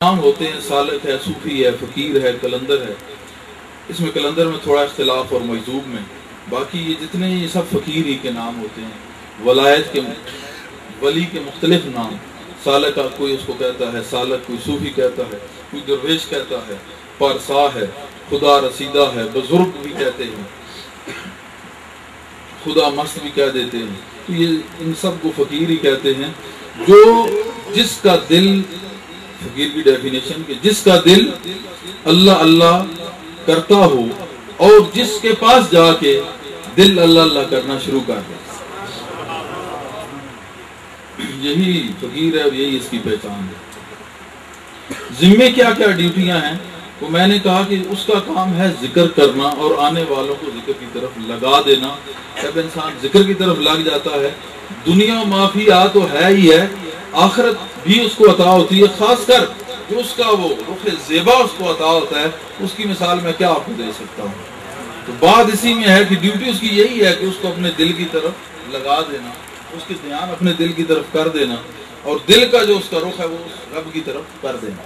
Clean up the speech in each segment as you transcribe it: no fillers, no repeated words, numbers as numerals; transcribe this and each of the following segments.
نام ہوتے ہیں، سالک ہے، صوفی ہے، فقیر ہے، کلندر ہے۔ اس میں کلندر میں تھوڑا اختلاف اور مجذوب میں، باقی یہ جتنے یہ سب فقیر ہی کے نام ہوتے ہیں۔ ولایت کے ولی کے مختلف نام، سالک کوئی اس کو کہتا ہے، سالک کوئی صوفی کہتا ہے، کوئی درویش کہتا ہے، پارسا ہے، خدا رسیدہ ہے، بزرگ بھی کہتے ہیں، خدا مست بھی کہہ دیتے ہیں۔ تو یہ ان سب کو فقیر ہی کہتے ہیں، جو جس کا دل، فقیر کی ڈیفینیشن کہ جس کا دل اللہ اللہ کرتا ہو اور جس کے پاس جا کے دل اللہ اللہ کرنا شروع کر دے، یہی فقیر ہے اور یہی اس کی پہچان ہے۔ ذمے کیا کیا ڈیوٹیاں ہیں؟ تو میں نے کہا کہ اس کا کام ہے ذکر کرنا اور آنے والوں کو ذکر کی طرف لگا دینا۔ جب انسان ذکر کی طرف لگ جاتا ہے، دنیا معافی تو ہے ہی ہے، آخرت بھی اس کو عطا ہوتی ہے۔ خاص کر جو اس کا وہ رخ زیبا اس کو عطا ہوتا ہے، اس کی مثال میں کیا آپ کو دے سکتا ہوں۔ تو بات اسی میں ہے کہ ڈیوٹی اس کی یہی ہے کہ اس کو اپنے دل کی طرف لگا دینا، اس کی دھیان اپنے دل کی طرف کر دینا، اور دل کا جو اس کا رخ ہے وہ اس رب کی طرف کر دینا۔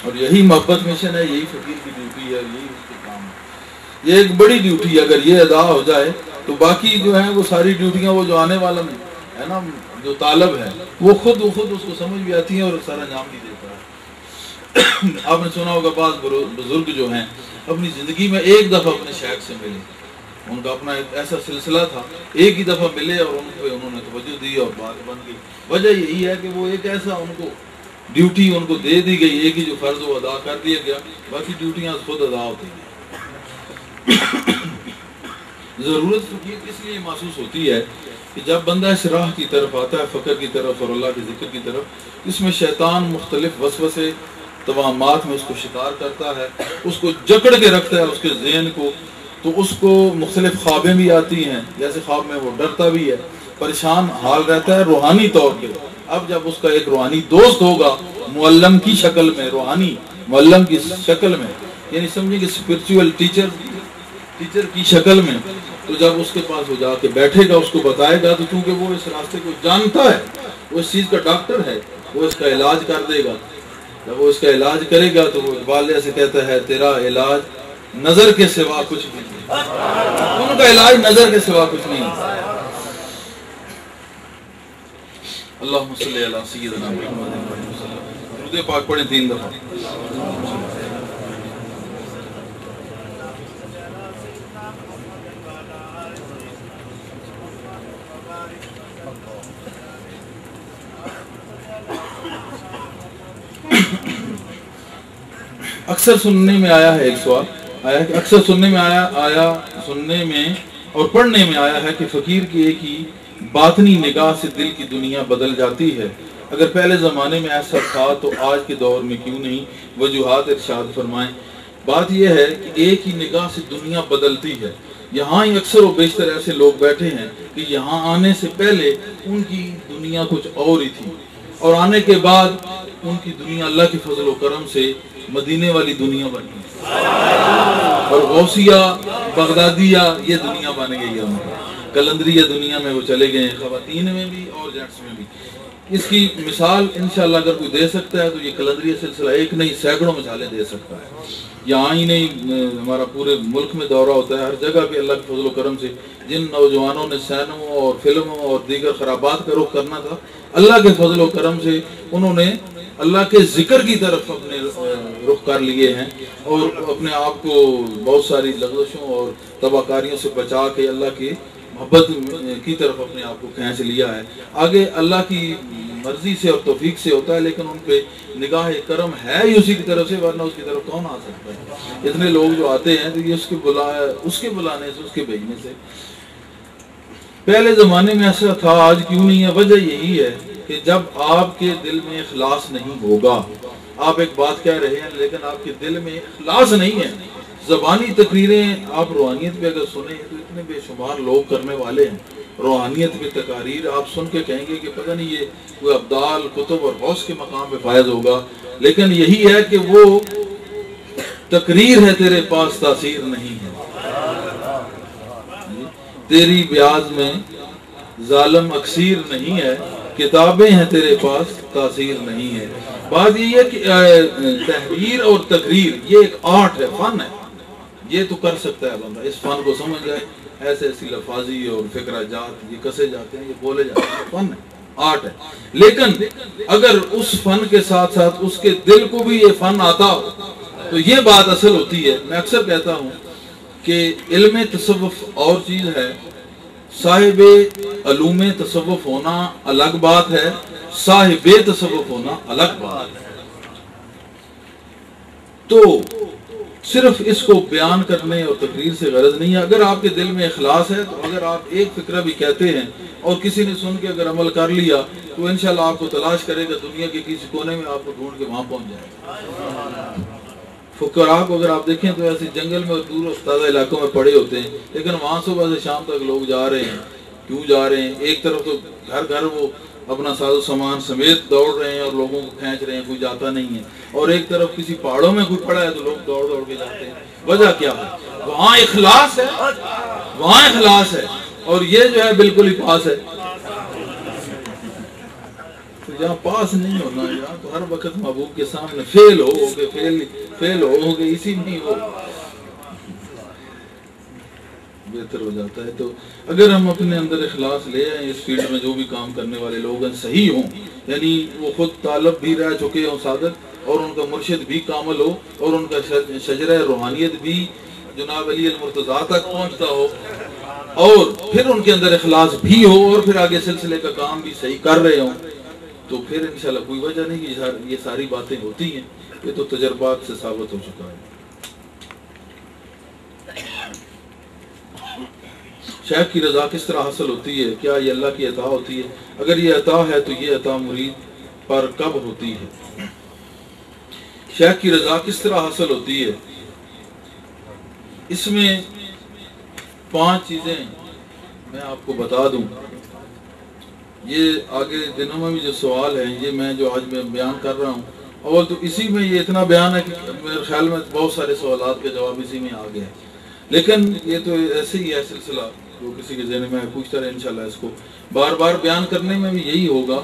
اور یہی محبت مشن ہے، یہی فقیر کی ڈیوٹی ہے، یہی اس کے کام ہے۔ یہ ایک بڑی ڈیوٹی ہے، اگر یہ ادا ہو جائے تو باقی جو ہیں وہ ساری ڈیوٹیاں، وہ جو آنے والا میں ہے نا، جو طالب ہے وہ خود اس کو سمجھ بھی آتی ہیں اور سارا انجام بھی دیتا ہے۔ آپ نے سنا ہوگا بعض بزرگ جو ہیں اپنی زندگی میں ایک دفعہ اپنے شیخ سے ملے، ان کا اپنا ایک ایسا سلسلہ تھا، ایک ہی دفعہ ملے اور ان پہ انہوں نے توجہ دی اور بات بن گئی۔ وجہ یہی ہے کہ وہ ایک ایسا ان کو ڈیوٹی ان کو دے دی گئی، ایک ہی جو فرض وہ ادا کر دیا گیا، باقی ڈیوٹیاں خود ادا ہوتی ہیں۔ ضرورت فقیر اس لیے محسوس ہوتی ہے کہ جب بندہ اس راہ کی طرف آتا ہے، فقر کی طرف اور اللہ کے ذکر کی طرف، اس میں شیطان مختلف وسوسے توہمات میں اس کو شکار کرتا ہے، اس کو جکڑ کے رکھتا ہے اس کے ذہن کو، تو اس کو مختلف خوابیں بھی آتی ہیں، جیسے خواب میں وہ ڈرتا بھی ہے، پریشان حال رہتا ہے روحانی طور پہ۔ اب جب اس کا ایک روحانی دوست ہوگا معلم کی شکل میں، روحانی معلم کی شکل میں، یعنی سمجھیں کہ اسپرچول ٹیچر کی شکل میں، تو جب اس کے پاس وہ جا کے بیٹھے گا، اس کو بتائے گا، تو چونکہ وہ اس راستے کو جانتا ہے، وہ اس چیز کا ڈاکٹر ہے، وہ اس کا علاج کر دے گا۔ جب وہ اس کا علاج کرے گا تو وہ اقبال جیسے کہتا ہے، تیرا علاج نظر کے سوا کچھ نہیں، ان کا علاج نظر کے سوا کچھ نہیں۔ اللہم صلی علی سیدنا محمد وسلم، درود پاک پڑھیں 3 دفعہ۔ اکثر سننے میں آیا ہے، ایک سوال آیا کہ اکثر سننے میں اور پڑھنے میں آیا ہے کہ فقیر کی ایک ہی باطنی نگاہ سے دل کی دنیا بدل جاتی ہے۔ اگر پہلے زمانے میں ایسا تھا تو آج کے دور میں کیوں نہیں؟ وجوہات ارشاد فرمائیں۔ بات یہ ہے کہ ایک ہی نگاہ سے دنیا بدلتی ہے۔ یہاں ہی اکثر و بیشتر ایسے لوگ بیٹھے ہیں کہ یہاں آنے سے پہلے ان کی دنیا کچھ اور ہی تھی، اور آنے کے بعد ان کی دنیا اللہ کی فضل و کرم سے مدینے والی دنیا بن گئی، اور غوثیہ بغدادیہ یہ دنیا بن گئی ہے ان کی، کلندریہ دنیا میں وہ چلے گئے ہیں، خواتین میں بھی اور جینٹس میں بھی۔ اس کی مثال انشاءاللہ اگر کوئی دے سکتا ہے تو یہ کلندریہ سلسلہ ایک نہیں سینکڑوں مثالیں دے سکتا ہے۔ یہاں ہی نہیں، ہمارا پورے ملک میں دورہ ہوتا ہے، ہر جگہ پہ اللہ کے فضل و کرم سے جن نوجوانوں نے سینموں اور فلموں اور دیگر خرابات کا رخ کرنا تھا، اللہ کے فضل و کرم سے انہوں نے اللہ کے ذکر کی طرف اپنے رخ کر لیے ہیں، اور اپنے آپ کو بہت ساری لغزشوں اور تباہکاریوں سے بچا کے اللہ کی محبت کی طرف اپنے آپ کو کھینچ لیا ہے۔ آگے اللہ کی مرضی سے اور توفیق سے ہوتا ہے، لیکن ان پہ نگاہ کرم ہے ہی اسی کی طرف سے، ورنہ اس کی طرف کون آ سکتا ہے؟ اتنے لوگ جو آتے ہیں تو یہ اس کے بلانے سے، اس کے بھیجنے سے۔ پہلے زمانے میں ایسا تھا، آج کیوں نہیں ہے؟ وجہ یہی ہے کہ جب آپ کے دل میں اخلاص نہیں ہوگا، آپ ایک بات کہہ رہے ہیں لیکن آپ کے دل میں اخلاص نہیں ہے، زبانی تقریریں آپ روحانیت پہ اگر سنیں تو اتنے بے شمار لوگ کرنے والے ہیں، روحانیت پہ تقاریر آپ سن کے کہیں گے کہ پتہ نہیں یہ کوئی ابدال کتب اور غوث کے مقام پہ فائز ہوگا، لیکن یہی ہے کہ وہ تقریر ہے، تیرے پاس تاثیر نہیں ہے، تیری بیاض میں ظالم اکثیر نہیں ہے، کتابیں ہیں تیرے پاس تاثیر نہیں ہے۔ بات یہ ہے کہ تحریر اور تقریر یہ ایک آرٹ ہے، فن ہے، یہ تو کر سکتا ہے بندہ، اس فن کو سمجھ جائے، ایسے ایسی لفاظی اور فکرہ جات یہ کسے جاتے ہیں، یہ بولے جاتے ہیں، فن ہے، آرٹ ہے۔ لیکن اگر اس فن کے ساتھ ساتھ اس کے دل کو بھی یہ فن آتا ہو تو یہ بات اصل ہوتی ہے۔ میں اکثر کہتا ہوں کہ علم تصوف اور چیز ہے، صاحب علوم تصوف ہونا الگ بات ہے، صاحب تصوف ہونا الگ بات ہے۔ تو صرف اس کو بیان کرنے اور تقریر سے غرض نہیں ہے۔ اگر آپ کے دل میں اخلاص ہے تو اگر آپ ایک فکرہ بھی کہتے ہیں اور کسی نے سن کے اگر عمل کر لیا تو انشاءاللہ آپ کو تلاش کرے گا دنیا کے کسی کونے میں، آپ کو ڈھونڈ کے وہاں پہنچ جائے گا۔ فقراء کو اگر آپ دیکھیں تو ایسے جنگل میں اور دور افتادہ علاقوں میں پڑے ہوتے ہیں، لیکن وہاں صبح سے شام تک لوگ جا رہے ہیں۔ کیوں جا رہے ہیں؟ ایک طرف تو گھر گھر وہ اپنا ساز و سامان سمیت دوڑ رہے ہیں اور لوگوں کو کھینچ رہے ہیں، کوئی جاتا نہیں ہے، اور ایک طرف کسی پہاڑوں میں کوئی پڑا ہے تو لوگ دوڑ دوڑ کے جاتے ہیں۔ وجہ کیا ہے؟ وہاں اخلاص ہے، وہاں اخلاص ہے، اور یہ جو ہے بالکل ہی پاس ہے۔ جہاں پاس نہیں ہونا، یہاں تو ہر وقت محبوب کے سامنے فیل ہو گے اسی میں وہ بہتر ہو جاتا ہے۔ تو اگر ہم اپنے اندر اخلاص لے آئیں، اس فیلڈ میں جو بھی کام کرنے والے لوگ ہیں صحیح ہوں، یعنی وہ خود طالب بھی رہ چکے ہوں صادق، اور ان کا مرشد بھی کامل ہو، اور ان کا شجرہ روحانیت بھی جناب علی المرتضیٰ تک پہنچتا ہو، اور پھر ان کے اندر اخلاص بھی ہو، اور پھر آگے سلسلے کا کام بھی صحیح کر رہے ہوں، تو پھر انشاءاللہ کوئی وجہ نہیں کہ یہ ساری باتیں ہوتی ہیں، یہ تو تجربات سے ثابت ہو چکا ہے۔ شیخ کی رضا کس طرح حاصل ہوتی ہے؟ کیا یہ اللہ کی عطا ہوتی ہے؟ اگر یہ عطا ہے تو یہ عطا مرید پر کب ہوتی ہے؟ شیخ کی رضا کس طرح حاصل ہوتی ہے؟ اس میں 5 چیزیں میں آپ کو بتا دوں۔ یہ آگے دنوں میں بھی جو سوال ہیں، یہ میں جو آج میں بیان کر رہا ہوں، اول تو اسی میں یہ اتنا بیان ہے کہ میرے خیال میں بہت سارے سوالات کے جواب اسی میں آ گئے ہیں، لیکن یہ تو ایسے ہی ہے سلسلہ، جو کسی کے ذہن میں پوچھتا رہے، انشاءاللہ اس کو بار بار بیان کرنے میں بھی یہی ہوگا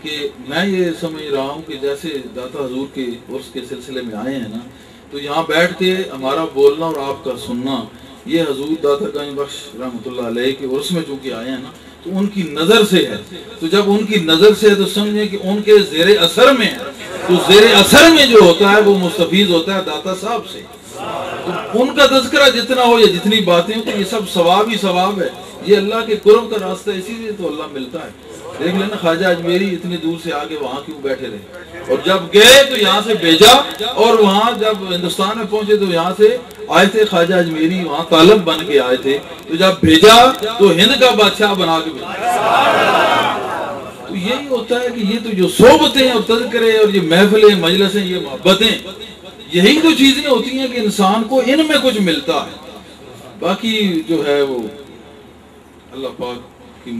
کہ میں یہ سمجھ رہا ہوں کہ جیسے داتا حضور کے عرس کے سلسلے میں آئے ہیں نا، تو یہاں بیٹھ کے ہمارا بولنا اور آپ کا سننا، یہ حضور داتا گنج بخش رحمۃ اللہ علیہ کے عرس میں چونکہ آئے ہیں نا، تو ان کی نظر سے ہے، تو جب ان کی نظر سے ہے تو سمجھیں کہ ان کے زیر اثر میں ہے، تو زیر اثر میں جو ہوتا ہے وہ مستفیض ہوتا ہے داتا صاحب سے، تو ان کا تذکرہ جتنا ہو یا جتنی باتیں ہوں تو یہ سب ثواب ہی ثواب ہے، یہ اللہ کے قرب کا راستہ ہے، اسی لیے تو اللہ ملتا ہے۔ دیکھ لینا خواجہ اجمیری اتنی دور سے آگے وہاں کیوں بیٹھے رہے، اور جب گئے تو یہاں سے بھیجا، اور وہاں جب ہندوستان میں پہنچے تو یہاں سے آئے تھے خواجہ اجمیری، وہاں طالب بن کے آئے تھے، تو جب بھیجا تو ہند کا بادشاہ بنا کے بھیجا۔ تو یہی ہوتا ہے کہ یہ تو جو صحبتیں اور تذکرے اور یہ محفلیں مجلسیں، یہ محبتیں، یہی تو چیزیں ہوتی ہیں کہ انسان کو ان میں کچھ ملتا ہے، باقی جو ہے وہ اللہ پاک کی